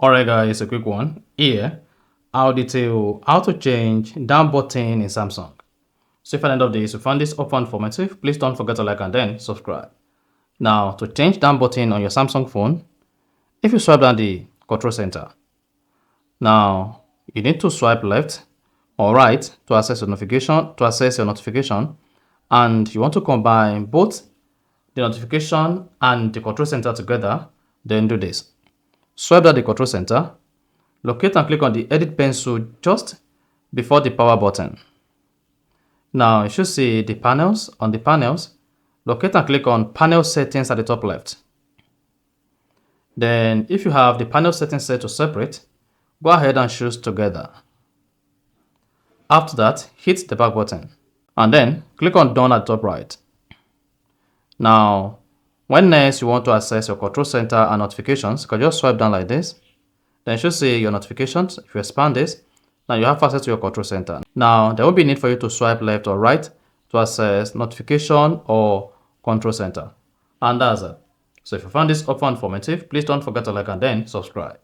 Alright guys, a quick one. Here, I'll detail how to change down button in Samsung. So if at the end of this you found this offer informative, please don't forget to like and then subscribe. Now, to change down button on your Samsung phone, if you swipe down the control center, now you need to swipe left or right to access your notification, and you want to combine both the notification and the control center together. Then do this. Swipe down the control center, locate and click on the edit pencil just before the power button. Now you should see the panels. On the panels, locate and click on panel settings at the top left. Then if you have the panel settings set to separate, go ahead and choose together. After that, hit the back button and then click on done at the top right. Now, when next you want to access your control center and notifications, you can just swipe down like this. Then you should see your notifications. If you expand this, now you have access to your control center. Now, there won't be need for you to swipe left or right to access notification or control center. And that's it. So if you found this offer informative, please don't forget to like and then subscribe.